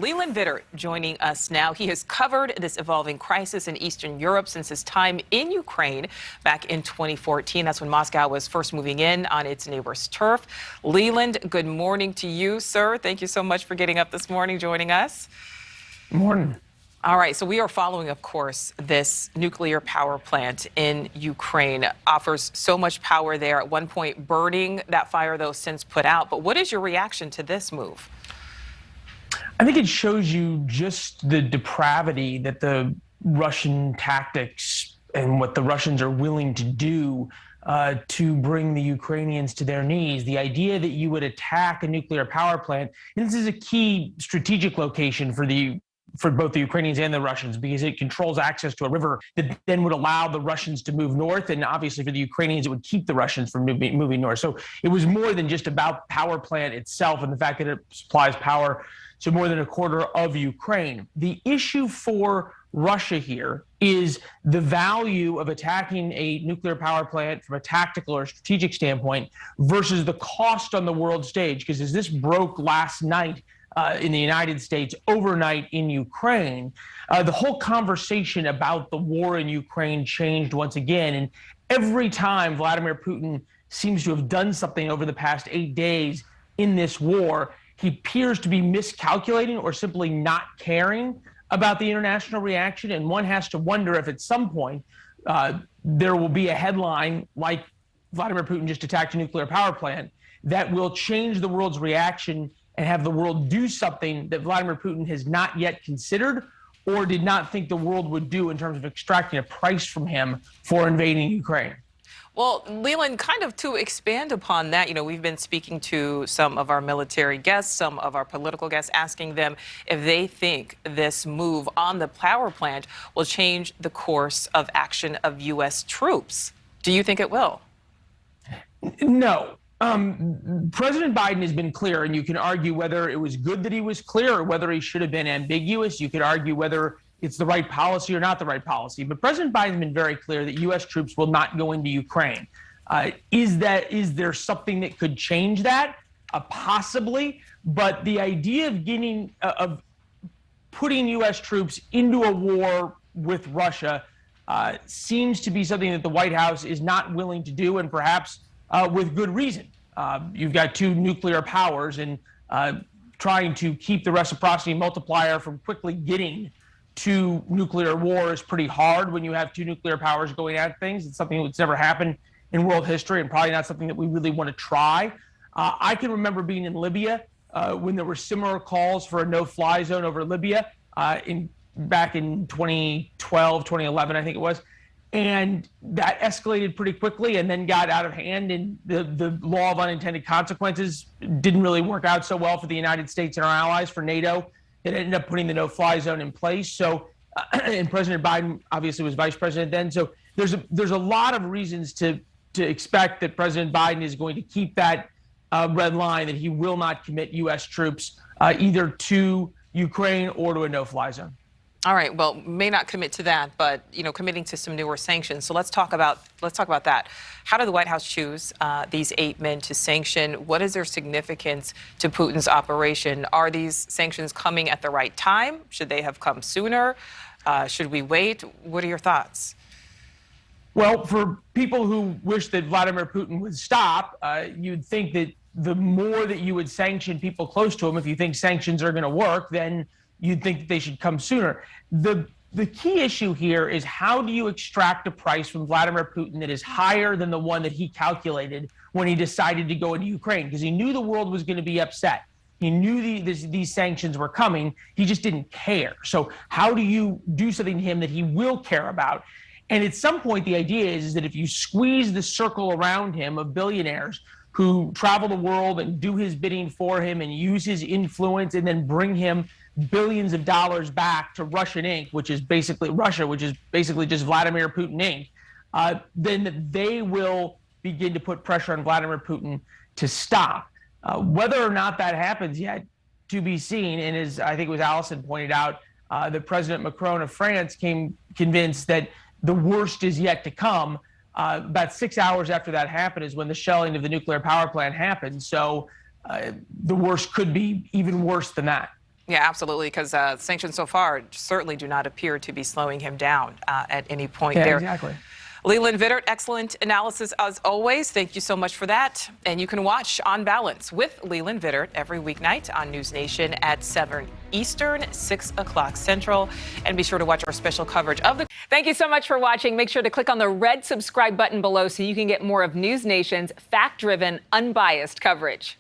Leland Vittert joining us now. He has covered this evolving crisis in Eastern Europe since his time in Ukraine back in 2014. That's when Moscow was first moving in on its neighbor's turf. Leland, good morning to you, sir. Thank you so much for getting up this morning, joining us. Good morning. All right, so we are following, of course, this nuclear power plant in Ukraine. Offers so much power there. At one point, burning that fire, though, since put out. But what is your reaction to this move? I think it shows you just the depravity that the Russian tactics and what the Russians are willing to do to bring the Ukrainians to their knees. The idea that you would attack a nuclear power plant, and this is a key strategic location for both the Ukrainians and the Russians, because it controls access to a river that then would allow the Russians to move north. And obviously for the Ukrainians, it would keep the Russians from moving north. So it was more than just about power plant itself and the fact that it supplies power to more than a quarter of Ukraine. The issue for Russia here is the value of attacking a nuclear power plant from a tactical or strategic standpoint versus the cost on the world stage. Because as this broke last night, in the United States, overnight in Ukraine, the whole conversation about the war in Ukraine changed once again. And every time Vladimir Putin seems to have done something over the past 8 days in this war, he appears to be miscalculating or simply not caring about the international reaction. And one has to wonder if at some point there will be a headline like Vladimir Putin just attacked a nuclear power plant that will change the world's reaction and have the world do something that Vladimir Putin has not yet considered or did not think the world would do in terms of extracting a price from him for invading Ukraine. Well, Leland, kind of to expand upon that, we've been speaking to some of our military guests, some of our political guests, asking them if they think this move on the power plant will change the course of action of U.S. troops. Do you think it will? No. President Biden has been clear, and you can argue whether it was good that he was clear or whether he should have been ambiguous. You could argue whether it's the right policy or not the right policy. But President Biden's been very clear that U.S. troops will not go into Ukraine. Is there something that could change that? Possibly. But the idea of putting U.S. troops into a war with Russia seems to be something that the White House is not willing to do, and perhaps with good reason. You've got two nuclear powers, and trying to keep the reciprocity multiplier from quickly getting to nuclear war is pretty hard when you have two nuclear powers going at things. It's something that's never happened in world history and probably not something that we really want to try. I can remember being in Libya when there were similar calls for a no-fly zone over Libya back in 2012, 2011, I think it was. And that escalated pretty quickly and then got out of hand. And the law of unintended consequences didn't really work out so well for the United States and our allies, for NATO. It ended up putting the no-fly zone in place. So, and President Biden obviously was vice president then. So there's a lot of reasons to expect that President Biden is going to keep that red line, that he will not commit U.S. troops either to Ukraine or to a no-fly zone. All right. Well, may not commit to that, but committing to some newer sanctions. So let's talk about that. How did the White House choose these 8 men to sanction? What is their significance to Putin's operation? Are these sanctions coming at the right time? Should they have come sooner? Should we wait? What are your thoughts? Well, for people who wish that Vladimir Putin would stop, you'd think that the more that you would sanction people close to him, if you think sanctions are going to work, then you'd think that they should come sooner. The key issue here is, how do you extract a price from Vladimir Putin that is higher than the one that he calculated when he decided to go into Ukraine? Because he knew the world was going to be upset. He knew these sanctions were coming. He just didn't care. So how do you do something to him that he will care about? And at some point, the idea is that if you squeeze the circle around him of billionaires who travel the world and do his bidding for him and use his influence and then bring him billions of dollars back to Russian Inc., which is basically Russia, which is basically just Vladimir Putin Inc., then they will begin to put pressure on Vladimir Putin to stop. Whether or not that happens yet to be seen. And as I think it was Allison pointed out, that President Macron of France came convinced that the worst is yet to come. About 6 hours after that happened is when the shelling of the nuclear power plant happened. So the worst could be even worse than that. Yeah, absolutely, because sanctions so far certainly do not appear to be slowing him down at any point Yeah, there. exactly. Leland Vittert, excellent analysis as always. Thank you so much for that. And you can watch On Balance with Leland Vittert every weeknight on NewsNation at 7 Eastern, 6 o'clock Central. And be sure to watch our special coverage of the... Thank you so much for watching. Make sure to click on the red subscribe button below so you can get more of NewsNation's fact-driven, unbiased coverage.